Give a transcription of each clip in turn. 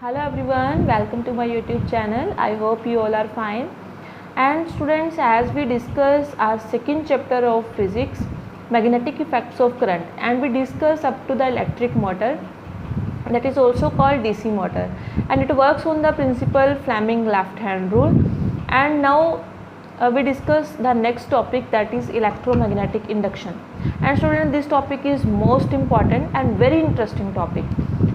Hello everyone, welcome to my YouTube channel. I hope you all are fine. And students, as we discuss our second chapter of physics, magnetic effects of current, and we discuss up to the electric motor, that is also called DC motor, and it works on the principle Fleming left hand rule. And now we discuss the next topic, that is electromagnetic induction. And students, this topic is most important and very interesting topic.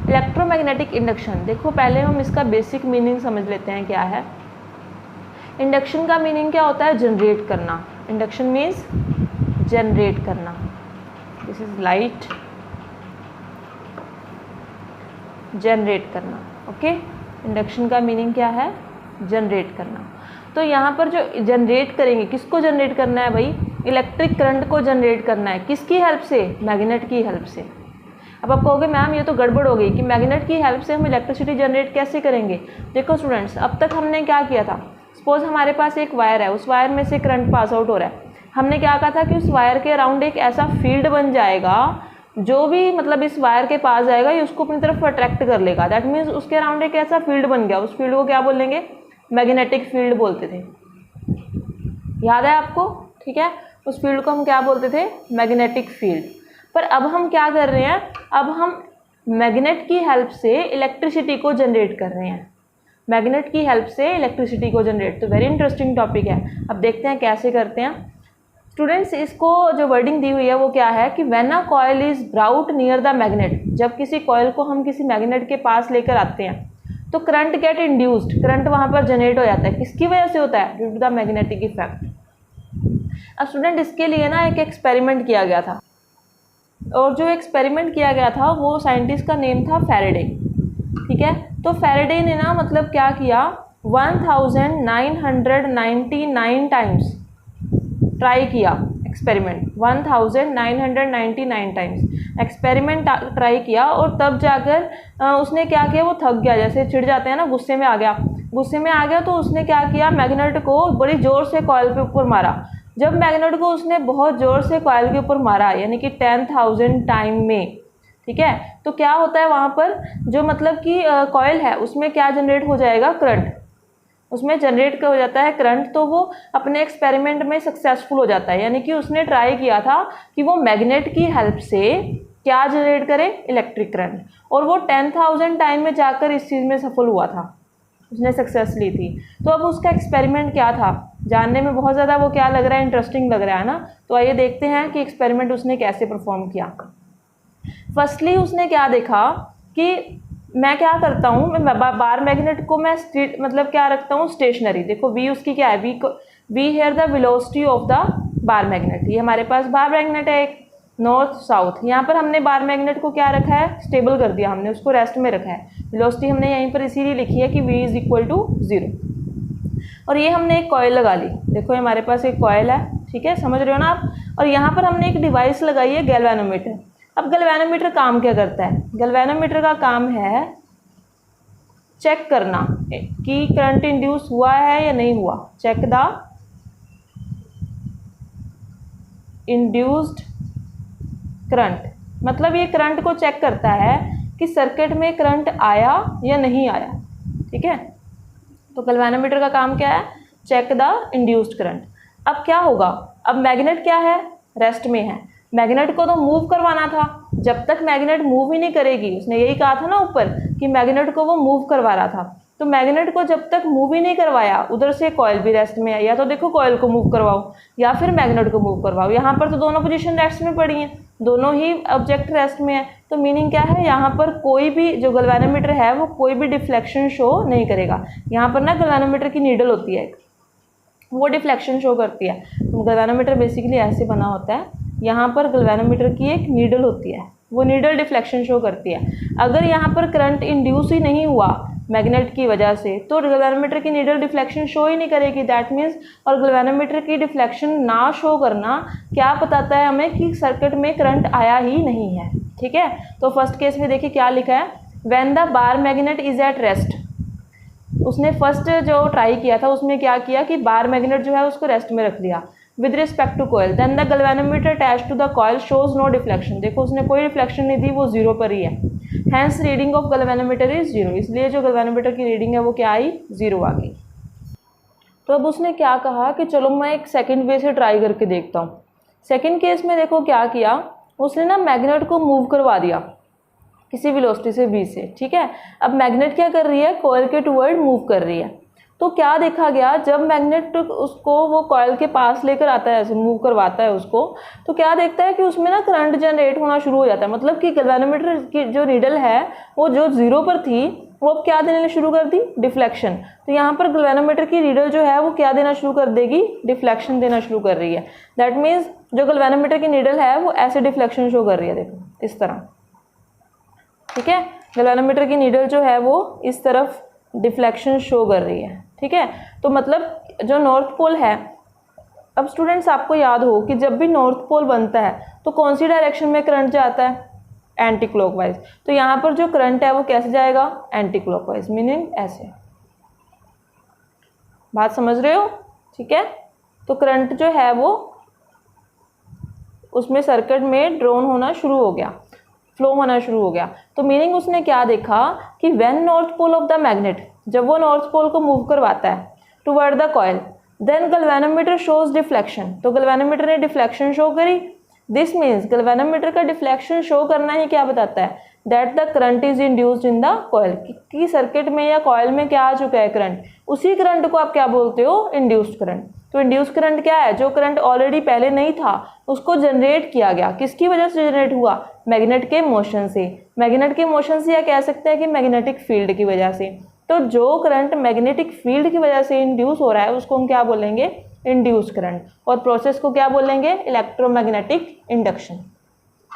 Electromagnetic induction, देखो पहले हम इसका basic meaning समझ लेते हैं क्या है। Induction का मीनिंग क्या होता है? जनरेट करना। इंडक्शन मीन्स जनरेट करना। दिस इज लाइट, जनरेट करना। ओके, इंडक्शन का मीनिंग क्या है? जनरेट करना। तो यहाँ पर जो जनरेट करेंगे, किसको जनरेट करना है भाई? इलेक्ट्रिक करंट को जनरेट करना है। किसकी हेल्प से? मैग्नेट की हेल्प से। अब आप कहोगे मैम ये तो गड़बड़ हो गई कि मैग्नेट की हेल्प से हम इलेक्ट्रिसिटी जनरेट कैसे करेंगे। देखो स्टूडेंट्स, अब तक हमने क्या किया था, सपोज हमारे पास एक वायर है, उस वायर में से करंट पास आउट हो रहा है। हमने क्या कहा था कि उस वायर के अराउंड एक ऐसा फील्ड बन जाएगा, जो भी मतलब इस वायर के पास जाएगा ये उसको अपनी तरफ अट्रैक्ट कर लेगा। दैट मीन्स उसके अराउंड एक ऐसा फील्ड बन गया। उस फील्ड को क्या बोलेंगे? मैग्नेटिक फील्ड बोलते थे। याद है आपको? ठीक है, उस फील्ड को हम क्या बोलते थे? Magnetic field. पर अब हम क्या कर रहे हैं? अब हम मैग्नेट की हेल्प से इलेक्ट्रिसिटी को जनरेट कर रहे हैं। मैग्नेट की हेल्प से इलेक्ट्रिसिटी को जनरेट, तो वेरी इंटरेस्टिंग टॉपिक है। अब देखते हैं कैसे करते हैं। स्टूडेंट्स, इसको जो वर्डिंग दी हुई है वो क्या है कि when a coil is brought near the magnet, जब किसी कॉइल को हम किसी मैग्नेट के पास लेकर आते हैं तो करंट गेट इंड्यूस्ड, करंट वहाँ पर जनरेट हो जाता है। किसकी वजह से होता है? Due to the magnetic effect. अब स्टूडेंट, इसके लिए ना एक एक्सपेरिमेंट किया गया था, और जो एक्सपेरिमेंट किया गया था वो साइंटिस्ट का नेम था फैराडे। ठीक है, तो फैराडे ने ना मतलब क्या किया, 1999 टाइम्स ट्राई किया एक्सपेरिमेंट। 1999 टाइम्स एक्सपेरिमेंट ट्राई किया, और तब जाकर उसने क्या किया, वो थक गया, जैसे चिढ़ जाते हैं ना, गुस्से में आ गया। तो उसने क्या किया, मैग्नेट को बड़ी ज़ोर से कॉइल के ऊपर मारा। जब मैग्नेट को उसने बहुत ज़ोर से कॉइल के ऊपर मारा, यानी कि 10,000 टाइम में, ठीक है, तो क्या होता है वहाँ पर, जो मतलब कि कॉइल है उसमें क्या जनरेट हो जाएगा? करंट। उसमें जनरेट हो जाता है करंट। तो वो अपने एक्सपेरिमेंट में सक्सेसफुल हो जाता है, यानी कि उसने ट्राई किया था कि वो मैग्नेट की हेल्प से क्या जनरेट करे? Electric current. और वो 10,000 टाइम में जाकर इस चीज़ में सफल हुआ था, उसने सक्सेस ली थी। तो अब उसका एक्सपेरिमेंट क्या था, जानने में बहुत ज़्यादा वो क्या लग रहा है? इंटरेस्टिंग लग रहा है ना। तो आइए देखते हैं कि एक्सपेरिमेंट उसने कैसे परफॉर्म किया। फर्स्टली उसने क्या देखा कि मैं क्या करता हूँ, मैं बार मैग्नेट को मैं मतलब क्या रखता हूँ? स्टेशनरी। देखो वी उसकी क्या है? We here the velocity of the bar magnet. ये हमारे पास बार मैग्नेट है एक, नॉर्थ साउथ। यहाँ पर हमने बार मैग्नेट को क्या रखा है? स्टेबल कर दिया, हमने उसको रेस्ट में रखा है। वेलोसिटी हमने यहीं पर इसीलिए लिखी है कि v इज इक्वल टू 0। और ये हमने एक कॉइल लगा ली। देखो हमारे पास एक कॉइल है, ठीक है, समझ रहे हो ना आप। और यहाँ पर हमने एक डिवाइस लगाई है, गैल्वेनोमीटर। अब गैल्वेनोमीटर काम क्या करता है? गैल्वेनोमीटर का काम है चेक करना कि करंट इंड्यूस हुआ है या नहीं हुआ। चेक द इंड्यूस्ड करंट, मतलब ये करंट को चेक करता है कि सर्किट में करंट आया या नहीं आया। ठीक है, तो गैल्वेनोमीटर का काम क्या है? Check the induced current. अब क्या होगा? अब मैग्नेट क्या है? रेस्ट में है। मैग्नेट को तो मूव करवाना था। जब तक मैग्नेट मूव ही नहीं करेगी, उसने यही कहा था ना ऊपर कि मैग्नेट को वो मूव करवा रहा था, तो मैग्नेट को जब तक मूव ही नहीं करवाया, उधर से कॉइल भी रेस्ट में है। या तो देखो कॉइल को मूव करवाओ या फिर मैग्नेट को मूव करवाओ। यहाँ पर तो दोनों पोजीशन रेस्ट में पड़ी हैं, दोनों ही ऑब्जेक्ट रेस्ट में है। तो मीनिंग क्या है? यहाँ पर कोई भी जो गैल्वेनोमीटर है वो कोई भी डिफ्लेक्शन शो नहीं करेगा। यहाँ पर ना गैल्वेनोमीटर की नीडल होती है, वो डिफ्लेक्शन शो करती है। तो गैल्वेनोमीटर बेसिकली ऐसे बना होता है, यहाँ पर गैल्वेनोमीटर की एक नीडल होती है, वो नीडल डिफ्लेक्शन शो करती है। अगर यहाँ पर करंट इंड्यूस ही नहीं हुआ मैग्नेट की वजह से, तो गैल्वेनोमीटर की नीडल डिफ्लेक्शन शो ही नहीं करेगी। दैट मीन्स, और गैल्वेनोमीटर की डिफ्लेक्शन ना शो करना क्या बताता है हमें? कि सर्किट में करंट आया ही नहीं है। ठीक है, तो फर्स्ट केस में देखिए क्या लिखा है, when the bar magnet is at rest. उसने फर्स्ट जो ट्राई किया था उसमें क्या किया कि बार मैग्नेट जो है उसको रेस्ट में रख दिया with respect to coil, then the galvanometer attach to the coil shows no deflection. देखो उसने कोई रिफ्लेक्शन नहीं दी, वो 0 पर ही है। Hence reading of galvanometer is 0, इसलिए जो गैल्वेनोमीटर की रीडिंग है वो क्या आई, 0 आ गई। तो अब उसने क्या कहा कि चलो मैं एक सेकंड वे से ट्राई करके देखता हूँ। सेकंड केस में देखो क्या किया उसने ना, मैग्नेट को मूव करवा दिया किसी वेलोसिटी से v से, ठीक है। अब मैग्नेट क्या कर रही है, कॉइल के टुवर्ड मूव कर रही है। तो क्या देखा गया, जब मैग्नेट उसको वो कॉइल के पास लेकर आता है, ऐसे मूव करवाता है उसको, तो क्या देखता है कि उसमें ना करंट जनरेट होना शुरू हो जाता है। मतलब कि गैल्वेनोमीटर की जो नीडल है वो जो 0 पर थी वो अब क्या देने शुरू कर दी, डिफ्लेक्शन। तो यहाँ पर गैल्वेनोमीटर की नीडल जो है वो क्या देना शुरू कर देगी, डिफ्लेक्शन देना शुरू कर रही है। दैट मीन्स जो गैल्वेनोमीटर की नीडल है वो ऐसे डिफ्लेक्शन शो कर रही है, देखो इस तरह, ठीक है। गैल्वेनोमीटर की नीडल जो है वो इस तरफ डिफ्लेक्शन शो कर रही है, ठीक है। तो मतलब जो नॉर्थ पोल है, अब स्टूडेंट्स आपको याद हो कि जब भी नॉर्थ पोल बनता है तो कौन सी डायरेक्शन में करंट जाता है, एंटी क्लॉकवाइज। तो यहाँ पर जो करंट है वो कैसे जाएगा, एंटी क्लॉकवाइज, मीनिंग ऐसे। बात समझ रहे हो, ठीक है। तो करंट जो है वो उसमें सर्किट में ड्रॉन होना शुरू हो गया, फ्लो होना शुरू हो गया। तो मीनिंग उसने क्या देखा कि when north pole of the magnet, जब वो नॉर्थ पोल को मूव करवाता है toward the coil, then galvanometer shows deflection. तो गैल्वेनोमीटर ने डिफ्लेक्शन शो करी। दिस मीन्स गैल्वेनोमीटर का डिफ्लेक्शन शो करना ही क्या बताता है, that the current is induced in the coil, कि सर्किट में या कॉइल में क्या आ चुका है, करंट। उसी करंट को आप क्या बोलते हो, इंड्यूस्ड करंट। तो इंड्यूस्ड करंट क्या है, जो करंट ऑलरेडी पहले नहीं था उसको जनरेट किया गया। किसकी वजह से जनरेट हुआ, मैग्नेट के मोशन से। मैग्नेट के मोशन से या कह सकते हैं कि मैग्नेटिक फील्ड की वजह से। तो जो करंट मैग्नेटिक फील्ड की वजह से इंड्यूस हो रहा है उसको हम क्या बोलेंगे, इंड्यूस करंट। और प्रोसेस को क्या बोलेंगे, electromagnetic induction.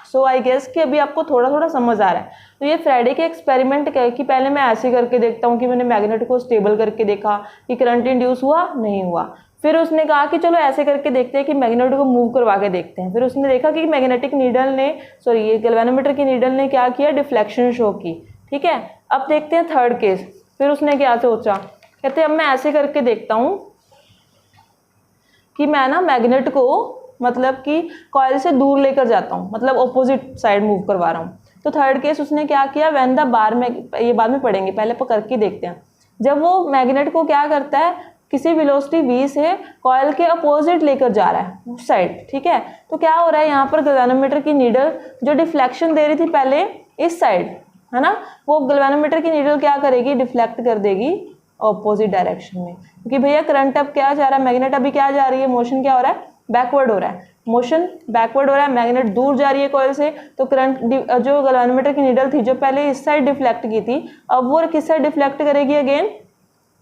So I guess कि अभी आपको थोड़ा थोड़ा समझ आ रहा है। तो ये फ्राइडे के एक्सपेरिमेंट कि पहले मैं ऐसे करके देखता हूँ कि मैंने मैग्नेट को स्टेबल करके देखा कि करंट इंड्यूस हुआ, नहीं हुआ। फिर उसने कहा कि चलो ऐसे करके देखते हैं कि मैग्नेट को मूव करवा के देखते हैं। फिर उसने देखा कि मैग्नेटिक नीडल ने, सॉरी ये गैल्वेनोमीटर की नीडल ने क्या किया, डिफ्लेक्शन शो की, ठीक है। अब देखते हैं थर्ड केस। फिर उसने क्या सोचा, कहते अब मैं ऐसे करके देखता हूँ कि मैं ना मैग्नेट को मतलब कि कॉइल से दूर लेकर जाता हूँ, मतलब ऑपोजिट साइड मूव करवा रहा हूँ। तो थर्ड केस उसने क्या किया, व्हेन द बार में, ये बाद में पढ़ेंगे, पहले करके देखते हैं। जब वो मैग्नेट को क्या करता है, किसी वेलोसिटी v से कॉइल के अपोजिट लेकर जा रहा है उस साइड, ठीक है। तो क्या हो रहा है, यहाँ पर गैल्वेनोमीटर की नीडल जो डिफ्लेक्शन दे रही थी पहले इस साइड, है ना, वो गैल्वेनोमीटर की नीडल क्या करेगी, डिफ्लेक्ट कर देगी ऑपोजिट डायरेक्शन में। क्योंकि भैया करंट अब क्या जा रहा है, मैग्नेट अभी क्या जा रही है, मोशन क्या हो रहा है, बैकवर्ड हो रहा है, मोशन बैकवर्ड हो रहा है। मैग्नेट दूर जा रही है कॉइल से, तो करंट जो गैल्वेनोमीटर की नीडल थी जो पहले इस साइड डिफ्लेक्ट की थी, अब वो किस साइड डिफ्लेक्ट करेगी, अगेन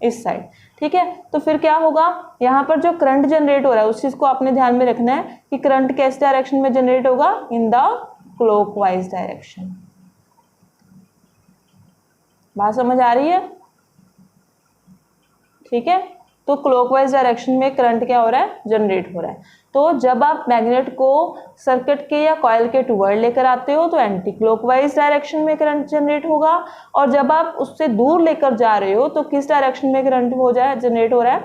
इस साइड, ठीक है। तो फिर क्या होगा, यहाँ पर जो करंट जनरेट हो रहा है उस चीज को आपने ध्यान में रखना है कि करंट किस डायरेक्शन में जनरेट होगा, इन द क्लॉकवाइज डायरेक्शन। बात समझ आ रही है, ठीक है। तो क्लॉकवाइज डायरेक्शन में करंट क्या हो रहा है, जनरेट हो रहा है। तो जब आप मैग्नेट को सर्किट के या कॉइल के टुवर्ड लेकर आते हो तो एंटी क्लॉकवाइज डायरेक्शन में करंट जनरेट होगा, और जब आप उससे दूर लेकर जा रहे हो तो किस डायरेक्शन में करंट हो जाए, जनरेट हो रहा है,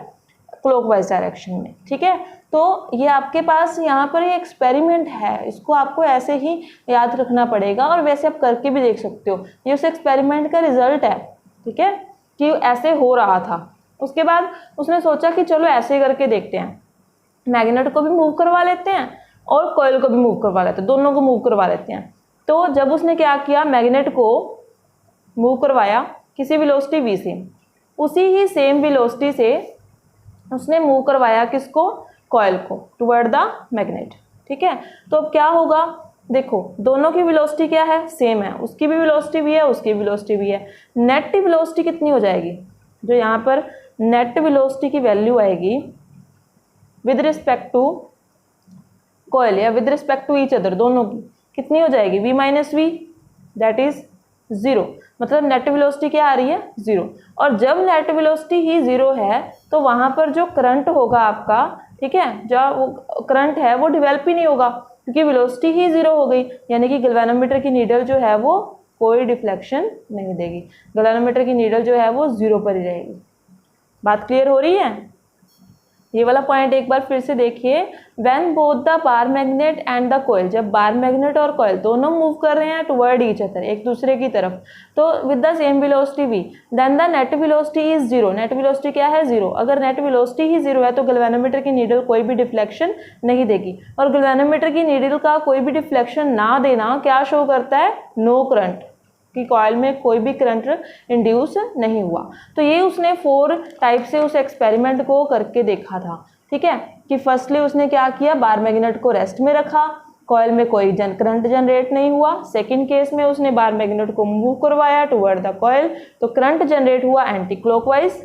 क्लॉकवाइज डायरेक्शन में, ठीक है। तो ये आपके पास यहाँ पर ये एक्सपेरिमेंट है, इसको आपको ऐसे ही याद रखना पड़ेगा, और वैसे आप करके भी देख सकते हो। ये उस एक्सपेरिमेंट का रिजल्ट है, ठीक है, कि ऐसे हो रहा था। उसके बाद उसने सोचा कि चलो ऐसे करके देखते हैं, मैग्नेट को भी मूव करवा लेते हैं और कॉइल को भी मूव करवा लेते हैं, दोनों को मूव करवा लेते हैं। तो जब उसने क्या किया, मैग्नेट को मूव करवाया किसी वेलोसिटी v से, उसी ही सेम वेलोसिटी से उसने मूव करवाया किसको, कॉइल को, टुवर्ड द मैग्नेट, ठीक है। तो अब क्या होगा, देखो दोनों की वेलोसिटी क्या है, सेम है, उसकी भी वेलोसिटी v है, उसकी भी वेलोसिटी v है। नेट वेलोसिटी कितनी हो जाएगी, जो यहाँ पर नेट वेलोसिटी की वैल्यू आएगी विद रिस्पेक्ट टू कॉइल या with respect to each other, दोनों की कितनी हो जाएगी, v minus v, that is 0। मतलब नेट वेलोसिटी क्या आ रही है, 0। और जब नेट वेलोसिटी ही 0 है तो वहाँ पर जो करंट होगा आपका, ठीक है, जो वो करंट है वो डिवेल्प ही नहीं होगा, क्योंकि वेलोसिटी ही 0 हो गई। यानी कि गैल्वेनोमीटर की नीडल जो है वो कोई डिफ्लेक्शन नहीं देगी, गैल्वेनोमीटर की नीडल जो है वो 0 पर ही रहेगी। बात क्लियर हो रही है, ये वाला पॉइंट एक बार फिर से देखिए, when both the bar magnet and the coil, जब बार मैग्नेट और कॉइल दोनों मूव कर रहे हैं टुवर्ड ईच अदर, एक दूसरे की तरफ, तो with the same velocity v, then the net velocity is zero. Net velocity क्या है? जीरो। अगर नेट वेलोसिटी ही जीरो है तो गैल्वेनोमीटर की नीडल कोई भी डिफ्लेक्शन नहीं देगी, और गैल्वेनोमीटर की नीडल का कोई भी डिफ्लेक्शन ना देना क्या शो करता है? नो करंट, कि कॉइल में कोई भी करंट इंड्यूस नहीं हुआ। तो ये उसने 4 टाइप से उस एक्सपेरिमेंट को करके देखा था, ठीक है, कि फर्स्टली उसने क्या किया, बार मैग्नेट को रेस्ट में रखा, कॉइल में कोई करंट जनरेट नहीं हुआ। सेकंड केस में उसने बार मैग्नेट को मूव करवाया टुवर्ड द कॉइल, तो करंट जनरेट हुआ एंटी क्लॉकवाइज।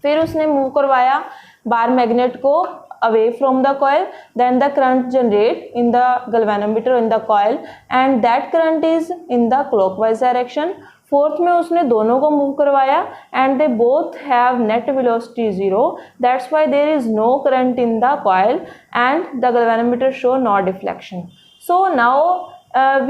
फिर उसने मूव करवाया बार मैग्नेट को away from the coil, then the current generate in the galvanometer in the coil and that current is in the clockwise direction. Fourth में उसने दोनों को मूव करवाया and they both have net velocity 0, that's why there is no current in the coil and the galvanometer show no deflection. So now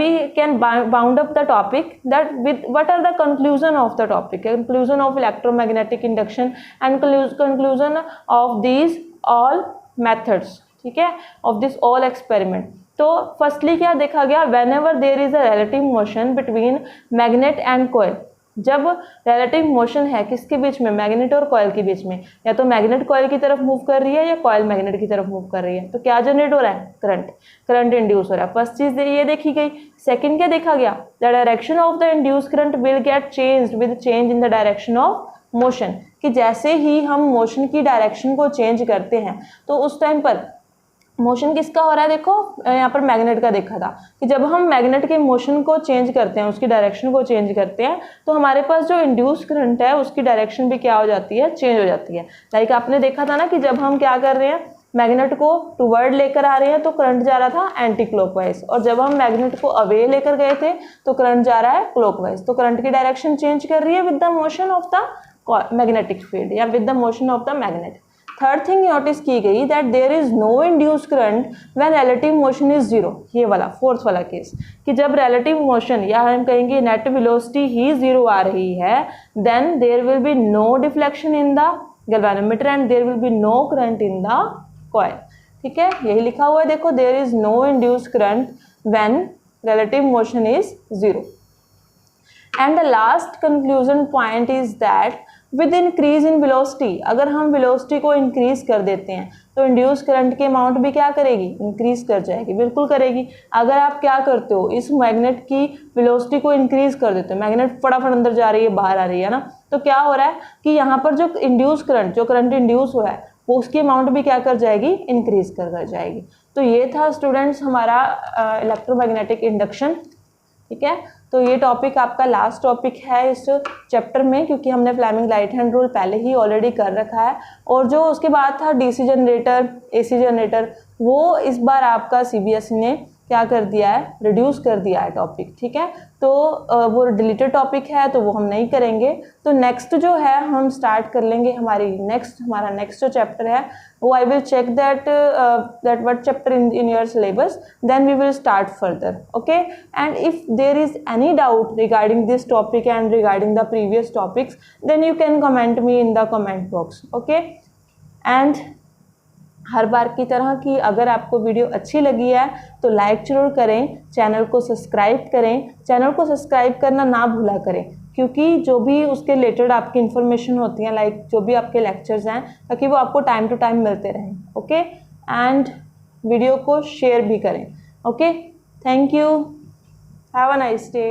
we can bound up the topic that with what are the conclusion of the topic, conclusion of electromagnetic induction and conclusion of these all methods, ठीक है, of this all experiment. तो firstly क्या देखा गया, when ever there is a relative motion between magnet and coil, जब relative motion है किसके बीच में, मैग्नेट और कॉइल के बीच में, या तो मैग्नेट कॉइल की तरफ मूव कर रही है या कॉइल मैग्नेट की तरफ मूव कर रही है, तो क्या जनरेट हो रहा है, करंट इंड्यूस हो रहा है। फर्स्ट चीज ये देखी गई। सेकंड क्या देखा गया, the direction of the induce current will get changed with change in the direction of motion, कि जैसे ही हम मोशन की डायरेक्शन को चेंज करते हैं तो उस टाइम पर मोशन किसका हो रहा है, देखो यहाँ पर मैग्नेट का देखा था कि जब हम मैग्नेट के मोशन को चेंज करते हैं, उसकी डायरेक्शन को चेंज करते हैं, तो हमारे पास जो इंड्यूस करंट है उसकी डायरेक्शन भी क्या हो जाती है, चेंज हो जाती है। लाइक आपने देखा था ना कि जब हम क्या कर रहे हैं, मैग्नेट को टुवर्ड लेकर आ रहे हैं तो करंट जा रहा था एंटी क्लॉकवाइज, और जब हम मैग्नेट को अवे लेकर गए थे तो करंट जा रहा है क्लॉकवाइज। तो करंट की डायरेक्शन चेंज कर रही है with the motion of the magnetic field या with the motion of the magnet. Third thing noticed की गई that there is no induce current when relative motion is zero, ये वाला फोर्थ वाला केस, कि जब रिलेटिव मोशन या हम कहेंगे नेट वेलोसिटी ही जीरो आ रही है, then there will be no deflection in the galvanometer and there will be no current in the coil, ठीक है, यही लिखा हुआ है, देखो there is no induce current when relative motion is zero. And the last conclusion point is that with increase in velocity, अगर हम velocity को इंक्रीज कर देते हैं तो इंड्यूस करंट की अमाउंट भी क्या करेगी, इंक्रीज कर जाएगी, बिल्कुल करेगी। अगर आप क्या करते हो, इस मैग्नेट की वेलोसिटी को इंक्रीज कर देते हो, मैग्नेट फटाफट अंदर जा रही है, बाहर आ रही है ना, तो क्या हो रहा है कि यहाँ पर जो इंड्यूस करंट, जो करंट इंड्यूस हुआ है वो उसकी अमाउंट भी क्या कर जाएगी, इंक्रीज कर जाएगी। तो ये था स्टूडेंट्स हमारा इलेक्ट्रोमैग्नेटिक इंडक्शन, ठीक है। तो ये टॉपिक आपका लास्ट टॉपिक है इस चैप्टर में, क्योंकि हमने फ्लेमिंग राइट हैंड रूल पहले ही ऑलरेडी कर रखा है, और जो उसके बाद था डीसी जनरेटर, एसी जनरेटर, वो इस बार आपका सीबीएसई ने क्या कर दिया है, रिड्यूस कर दिया है टॉपिक, ठीक है। तो वो डिलीटेड टॉपिक है तो वो हम नहीं करेंगे। तो नेक्स्ट जो है हम स्टार्ट कर लेंगे, हमारा नेक्स्ट जो चैप्टर है वो I will check that what chapter in your syllabus, then we will start further, okay. And if there is any doubt regarding this topic and regarding the previous topics, then you can comment me in the comment box, okay. And हर बार की तरह कि अगर आपको video अच्छी लगी है तो लाइक जरूर करें, चैनल को सब्सक्राइब करें, चैनल को सब्सक्राइब करना ना भूला करें, क्योंकि जो भी उसके रिलेटेड आपकी इन्फॉर्मेशन होती है, लाइक जो भी आपके लेक्चर्स हैं, ताकि वो आपको टाइम टू टाइम मिलते रहें, ओके। एंड वीडियो को शेयर भी करें, okay. Thank you, have a nice day.